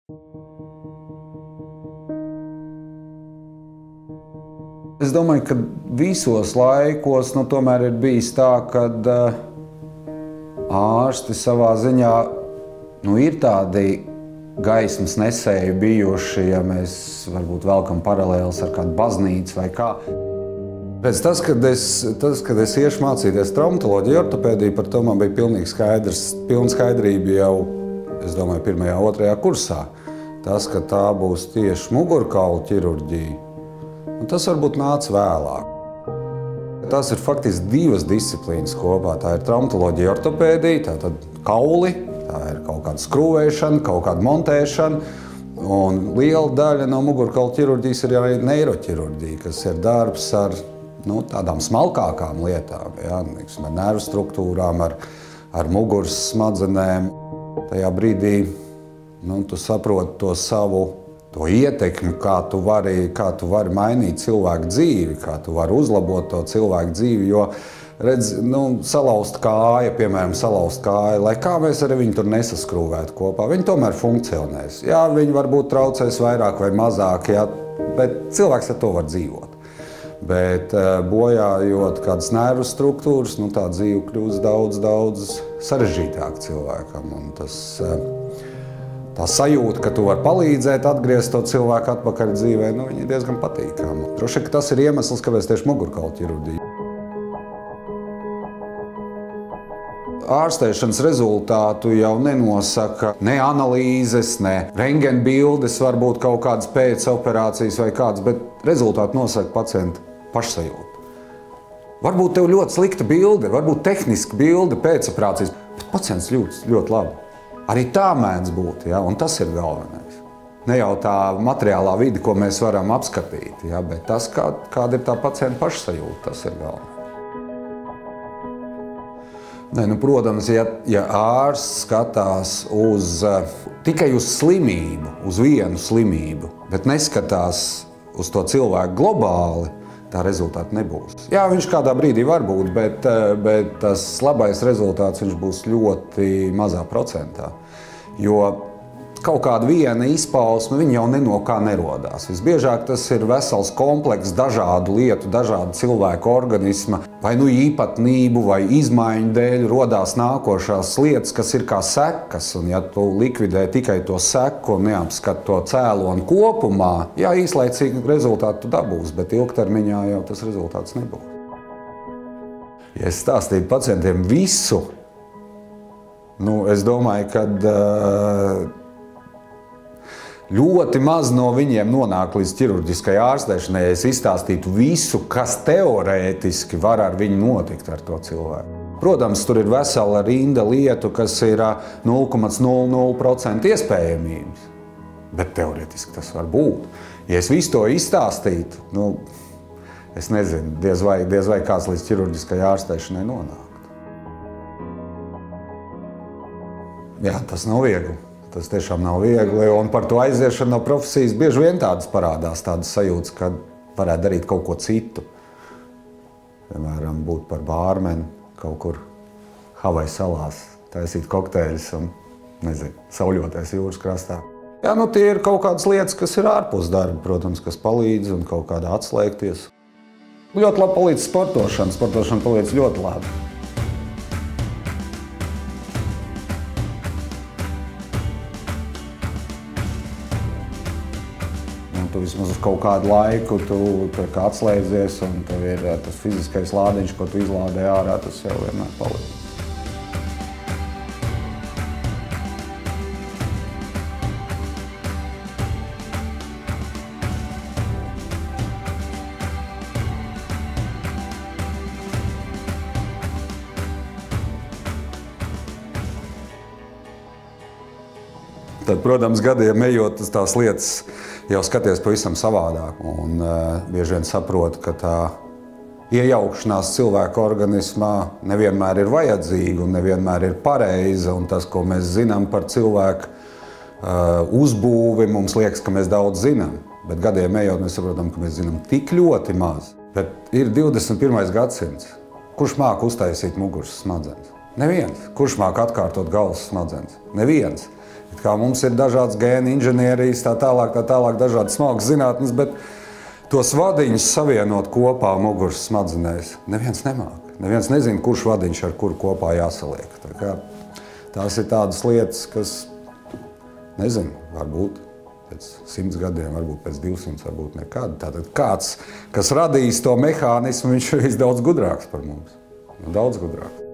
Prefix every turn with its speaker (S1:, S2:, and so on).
S1: Es domāju, ka visos laikos tomēr ir bijis tā, ka ārsti savā ziņā ir tādi gaismas nesēji bijuši, ja mēs varbūt velkam paralēlus ar kādu baznīcu vai kā. Pēc kad es iešu mācīties traumatoloģiju, ortopēdiju, par to man bija pilna skaidrība jau, es domāju, 1. un 2. kursā. Tas, ka tā būs tieši mugurkaula ķirurģija, un tas varbūt nāca vēlāk. Tās ir faktiski divas disciplīnas kopā. Tā ir traumatoloģija, ortopēdija, tātad kauli, tā ir kaut kāda skrūvēšana, kaut kāda montēšana, un liela daļa no mugurkaula ķirurģijas ir arī neiroķirurģija, kas ir darbs ar tādām smalkākām lietām, ja, ar nervu struktūrām, ar muguras smadzenēm. Tajā brīdī tu saproti to savu ietekmi, kā tu vari mainīt cilvēku dzīvi, kā tu vari uzlabot to cilvēku dzīvi. Jo, redz, salauzt kāja, piemēram, lai kā mēs arī viņu tur nesaskrūvētu kopā, viņi tomēr funkcionēs. Jā, viņi varbūt traucēs vairāk vai mazāk, jā, bet cilvēks ar to var dzīvot. Bet bojājot kādas nervu struktūras, tā dzīve kļūst daudz sarežģītāk cilvēkam. Un tā sajūta, ka tu vari palīdzēt atgriezt to cilvēku atpakaļ dzīvē, viņa ir diezgan patīkama. Droši vien, ka tas ir iemesls, kāpēc tieši mugurkaula ķirurģija. Ārstēšanas rezultātu jau nenosaka ne analīzes, ne rentgenbildes, varbūt kaut kādas pēcoperācijas vai kādas, bet rezultātu nosaka pacienta pašsajūta. Varbūt tev ļoti slikta bilde, varbūt tehniska bilde pēcoperācijas, bet pacients jūtas ļoti labi. Arī tā mēdz būt, ja, un tas ir galvenais. Ne jau tā materiālā vide, ko mēs varam apskatīt, ja, bet tas, kāda ir tā pacienta pašsajūta, tas ir galvenais. Protams, ja ārsts skatās tikai uz slimību, uz vienu slimību, bet neskatās uz to cilvēku globāli, tā rezultāta nebūs. Jā, viņš kādā brīdī var būt, bet tas labais rezultāts viņš būs ļoti mazā procentā. Jo kaut kāda viena izpausme, viņa jau no kā nerodās. Visbiežāk tas ir vesels komplekss dažādu lietu, dažādu cilvēku organisma, vai īpatnību, vai izmaiņu dēļ rodās nākošās lietas, kas ir kā sekas. Un ja tu likvidē tikai to seku un neapskat to cēloni kopumā, jā, īslaicīgi rezultātu tu dabūsi, bet ilgtermiņā jau tas rezultāts nebūs. Ja es stāstītu pacientiem visu, es domāju, ka ļoti maz no viņiem nonāk līdz ķirurģiskai ārstēšanai, ja es izstāstītu visu, kas teorētiski var ar viņu notikt ar to cilvēku. Protams, tur ir vesela rinda lietu, kas ir 0,00% iespējamības, bet teorētiski tas var būt. Ja es visu to izstāstītu, es nezinu, diez vai kāds līdz ķirurģiskai ārstēšanai nonāk. Jā, tas nav viegli. Tas tiešām nav viegli, un par to aiziešanu no profesijas bieži vien tādas parādās, tādas sajūtas, ka varētu darīt kaut ko citu. Piemēram, būt par bārmeni kaut kur Havaju salās, taisīt kokteļus un, sauļoties jūras krastā. Jā, tie ir kaut kādas lietas, kas ir ārpus darba, protams, kas palīdz un kaut kādā atslēgties. Ļoti labi palīdz sportošana. Sportošana palīdz ļoti labi. Tu vismaz uz kaut kādu laiku atslēdzies, un tev ir tas fiziskais lādiņš, ko tu izlādē ārā, tas jau vienmēr palīdz. Tad, protams, gadiem ejot, tās lietas jau skaties pavisam savādāk. Un bieži vien saproti, ka tā iejaukšanās cilvēka organismā nevienmēr ir vajadzīga un nevienmēr ir pareiza. Un tas, ko mēs zinām par cilvēku uzbūvi, mums liekas, ka mēs daudz zinām. Bet gadiem ejot, mēs saprotam, ka mēs zinām tik ļoti maz. Bet ir 21. gadsimts. Kurš māk uztaisīt muguras smadzenes? Neviens. Kurš māk atkārtot galvas smadzenes? Neviens. Kā mums ir dažādas gēnu inženierijas, tā tālāk, dažādas smalkas zinātnes, bet tos vadiņus savienot kopā muguras smadzenēs neviens nemāk. Neviens nezina, kurš vadiņš ar kuru kopā jāsaliek. Tās ir tādas lietas, kas, nezinu, varbūt pēc 100 gadiem, varbūt pēc 200, varbūt nekad. Tātad kāds, kas radīs to mehānismu, viņš ir daudz gudrāks par mums. Daudz gudrāks.